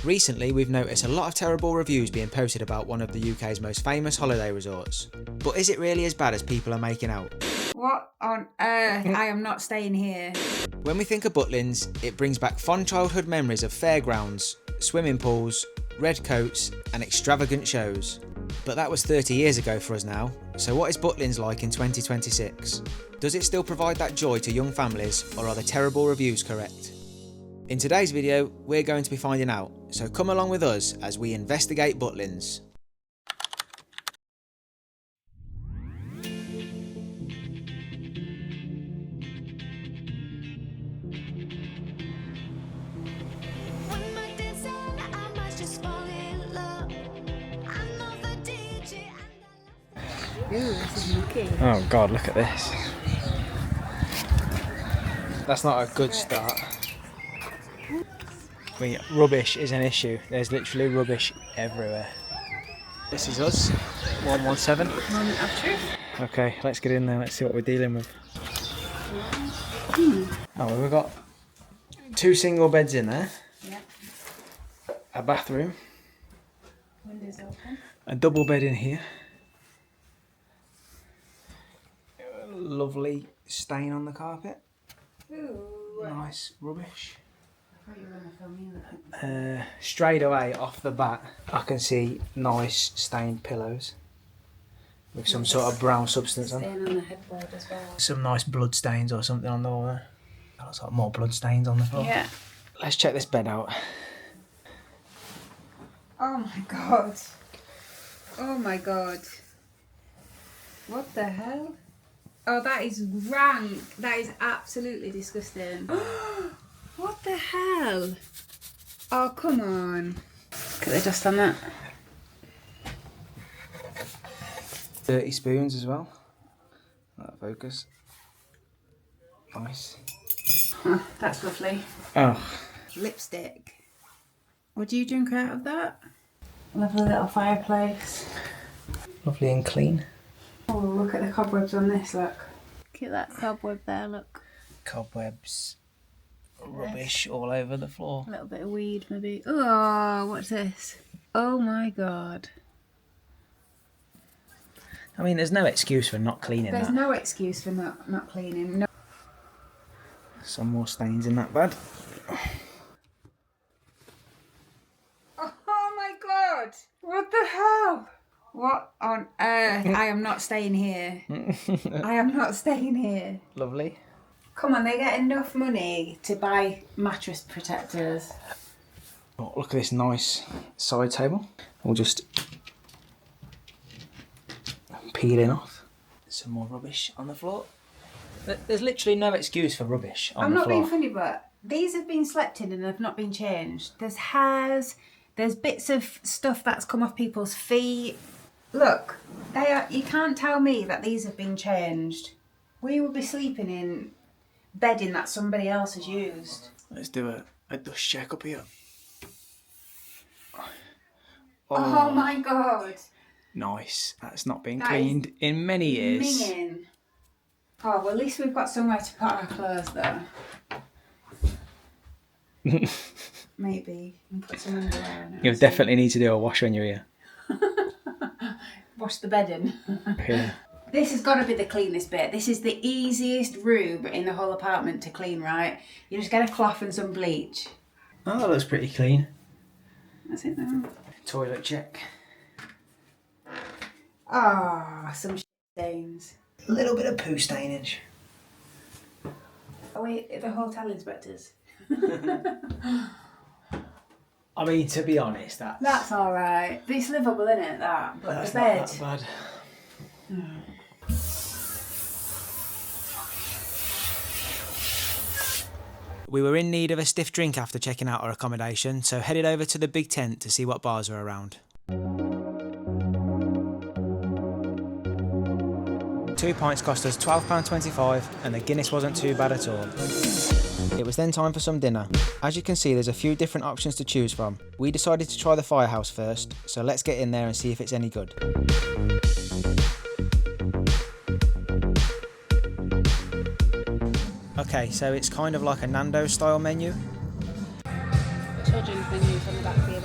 Recently, we've noticed a lot of terrible reviews being posted about one of the UK's most famous holiday resorts. But is it really as bad as people are making out? What on earth? I am not staying here. When we think of Butlins, it brings back fond childhood memories of fairgrounds, swimming pools, red coats and extravagant shows. But that was 30 years ago for us now, so what is Butlins like in 2026? Does it still provide that joy to young families, or are the terrible reviews correct? In today's video, we're going to be finding out, so come along with us as we investigate Butlins. Ooh, this is lucky. Oh god, look at this. That's not a good start. I mean, rubbish is an issue. There's literally rubbish everywhere. This is us, 117. Moment of truth. Okay, let's get in there, let's see what we're dealing with. Oh, we've got 2 single beds in there. Yeah. A bathroom. Windows open. A double bed in here. Lovely stain on the carpet. Ooh. Nice rubbish. I thought you were going to film me. Straight away off the bat, I can see nice stained pillows with some sort of brown substance on. Stain on the headboard as well. Some nice blood stains or something on the wall there. That looks like more blood stains on the floor. Yeah. Let's check this bed out. Oh my god. Oh my god. What the hell? Oh, that is rank. That is absolutely disgusting. What the hell? Oh, come on. Look at the dust on that. Dirty spoons as well. That focus. Nice. Oh, that's lovely. Oh. Lipstick. What do you drink out of that? Lovely little fireplace. Lovely and clean. Oh, look at the cobwebs on this, look. Look at that cobweb there, look. Cobwebs. Rubbish all over the floor. A little bit of weed, maybe. Oh, what's this? Oh my god. I mean, there's no excuse for not cleaning There's that. no excuse for not cleaning. No. Some more stains in that bed. Oh my god! What the hell? What on earth? I am not staying here. I am not staying here. Lovely. Come on, they get enough money to buy mattress protectors. Oh, look at this nice side table. We'll just peeling off. Some more rubbish on the floor. There's literally no excuse for rubbish on the floor. I'm not being funny, but these have been slept in and have not been changed. There's hairs, there's bits of stuff that's come off people's feet. Look, they are. You can't tell me that these have been changed. We will be sleeping in bedding that somebody else has used. Let's do a dust check up here. Oh my god. Nice. That's not been cleaned in many years. Minging. Oh, well, at least we've got somewhere to put our clothes though. Maybe. And put some underwear on it. You'll definitely need to do a wash when you're here. Wash the bedding. Yeah. This has got to be the cleanest bit. This is the easiest room in the whole apartment to clean, right? You just get a cloth and some bleach. Oh, that looks pretty clean. That's it now. Toilet check. Ah, some stains. A little bit of poo stainage. Oh wait, the hotel inspectors. I mean, to be honest, That's alright. It's livable, isn't it, that? But that's the not bed. that bad. We were in need of a stiff drink after checking out our accommodation, so headed over to the big tent to see what bars are around. 2 pints cost us £12.25 and the Guinness wasn't too bad at all. It was then time for some dinner. As you can see, there's a few different options to choose from. We decided to try the firehouse first, so let's get in there and see if it's any good. Okay, so it's kind of like a Nando's style menu. Children's menus on the back of the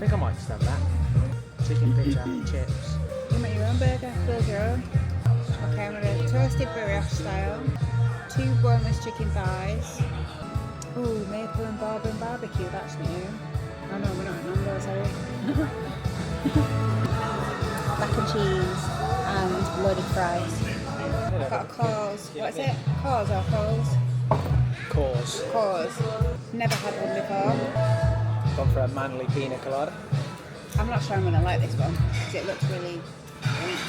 think I might just have that. Chicken pizza, chips. You make your own burger, build your own. Okay, I'm gonna toasted brioche style, 2 boneless chicken thighs. Ooh, maple and bourbon barbecue, that's new. Oh no, we're not at Nando's, are we? Mac and cheese and loaded fries. I've got a cause. What's it? Cause or coals? Cause. Cause. Never had one before. Gone for a manly pina colada. I'm not sure I'm going to like this one because it looks really weak.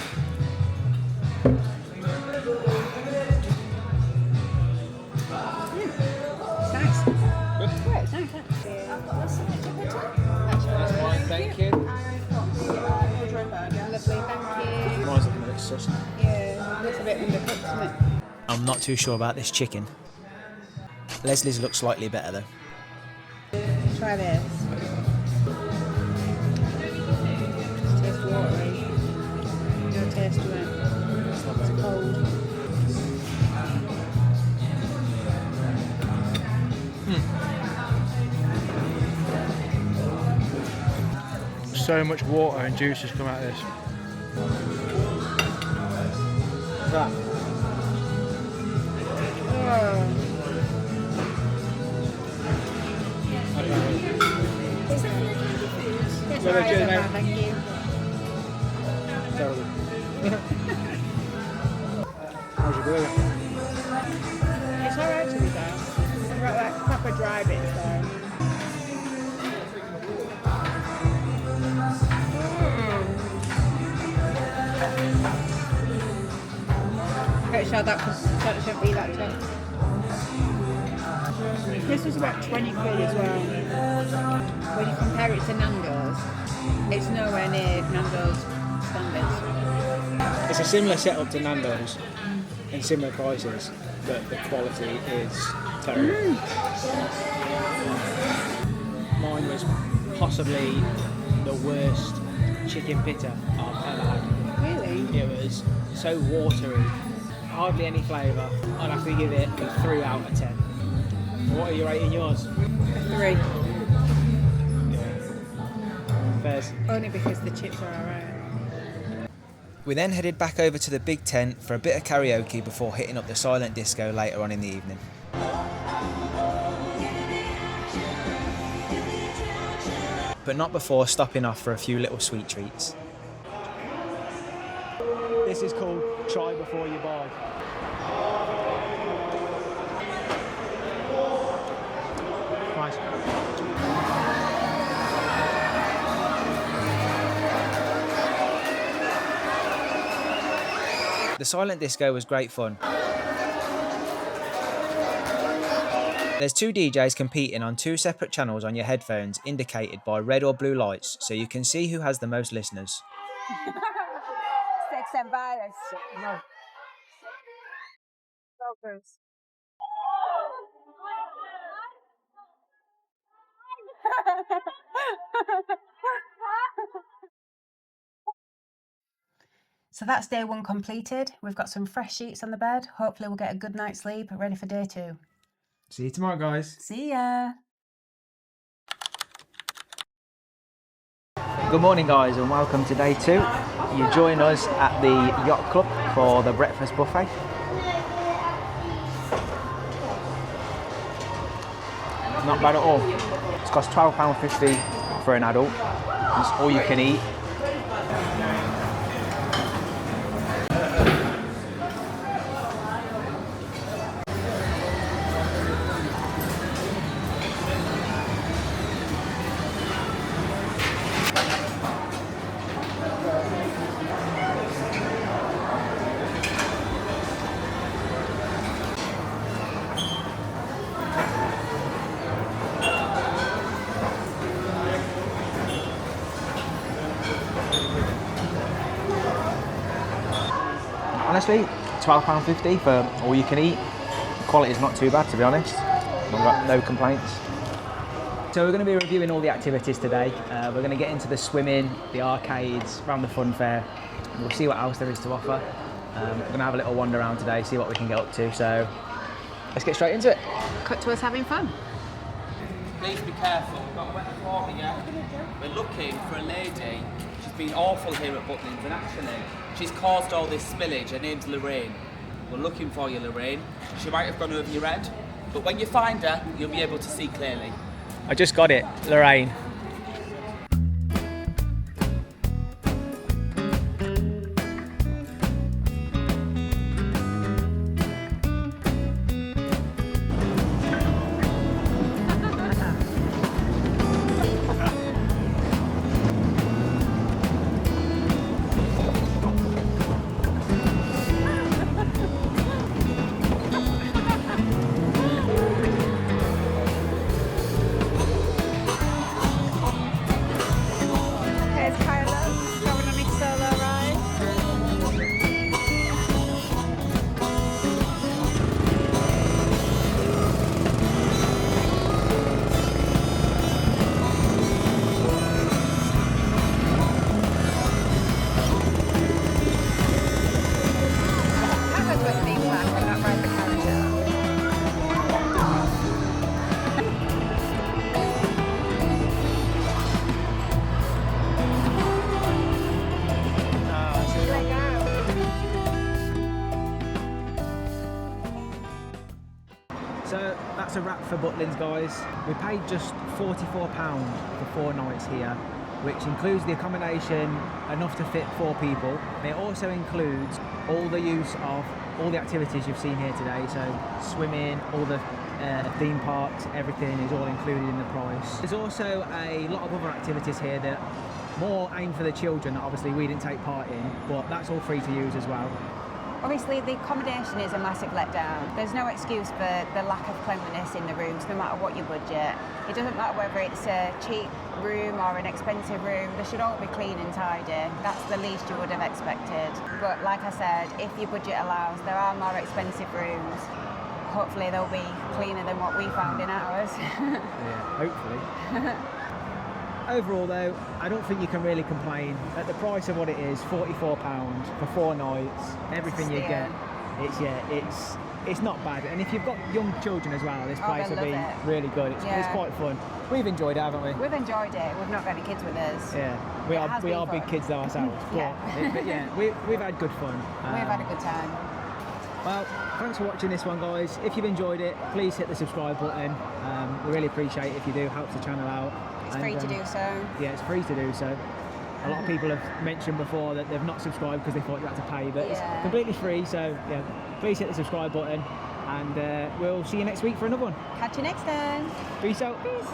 It's nice. Good. Yeah, it's nice. That's fine, thank you. Lovely, thank you. Mine's looking a bit sus. Yeah, it's a bit undercooked, isn't it? I'm not too sure about this chicken. Leslie's looks slightly better though. Try this. It tastes watery. No taste to it. It's cold. So much water and juices come out of this. That. Is that for the candy food? Yes, Well, alright, cheers, so mate. far, thank you. Terrible. How's your burger? It's alright to be fair. I've got like proper dry bits there. Pretty sure that shouldn't be that tough. This was about 20 quid as well. When you compare it to Nando's, it's nowhere near Nando's standards. It's a similar setup to Nando's and similar prices, but the quality is terrible. Mine was possibly the worst chicken pita I've ever had. Really? It was so watery, hardly any flavour. I'd have to give it a 3 out of 10. What are you rating yours? 3. Fairs. Only because the chips are alright. We then headed back over to the big tent for a bit of karaoke before hitting up the silent disco later on in the evening. But not before stopping off for a few little sweet treats. This is called Try Before You Buy. Nice. The silent disco was great fun. There's 2 DJs competing on 2 separate channels on your headphones indicated by red or blue lights, so you can see who has the most listeners. Sex and violence. No. Focus. So that's day 1 completed. We've got some fresh sheets on the bed. Hopefully we'll get a good night's sleep, ready for day 2. See you tomorrow, guys. See ya. Good morning, guys, and welcome to day 2. You join us at the yacht club for the breakfast buffet. Not bad at all. It's cost £12.50 for an adult. It's all you can eat. Honestly, £12.50 for all you can eat. The quality is not too bad, to be honest. I've got no complaints. So we're going to be reviewing all the activities today. We're going to get into the swimming, the arcades, around the fun fair. We'll see what else there is to offer. We're going to have a little wander around today, see what we can get up to. So let's get straight into it. Cut to us having fun. Please be careful. We've got a wet floor here. We're looking for a lady. She's been awful here at Butlins, and actually, she's caused all this spillage. Her name's Lorraine. We're looking for you, Lorraine. She might have gone over your head, but when you find her, you'll be able to see clearly. I just got it, Lorraine. So that's a wrap for Butlins, guys. We paid just £44 for 4 nights here, which includes the accommodation, enough to fit 4 people. It also includes all the use of all the activities you've seen here today, so swimming, all the theme parks, everything is all included in the price. There's also a lot of other activities here that more aimed for the children that obviously we didn't take part in, but that's all free to use as well. Obviously, the accommodation is a massive letdown. There's no excuse for the lack of cleanliness in the rooms, no matter what your budget. It doesn't matter whether it's a cheap room or an expensive room, they should all be clean and tidy. That's the least you would have expected. But like I said, if your budget allows, there are more expensive rooms. Hopefully they'll be cleaner than what we found in ours. Yeah, hopefully. Overall though, I don't think you can really complain. At the price of what it is, £44 for 4 nights, everything you get, it's not bad. And if you've got young children as well, this place will be really good. It's quite fun. We've enjoyed it, haven't we? We've enjoyed it. We've not got any kids with us. Yeah, we are big kids though ourselves. But yeah, we've had good fun. We've had a good time. Well, thanks for watching this one, guys. If you've enjoyed it, please hit the subscribe button. We really appreciate it if you do. Helps the channel out. It's free to do so. Yeah, it's free to do so. A lot of people have mentioned before that they've not subscribed because they thought you had to pay, but it's completely free. So yeah, please hit the subscribe button, and we'll see you next week for another one. Catch you next time. Peace out. Peace.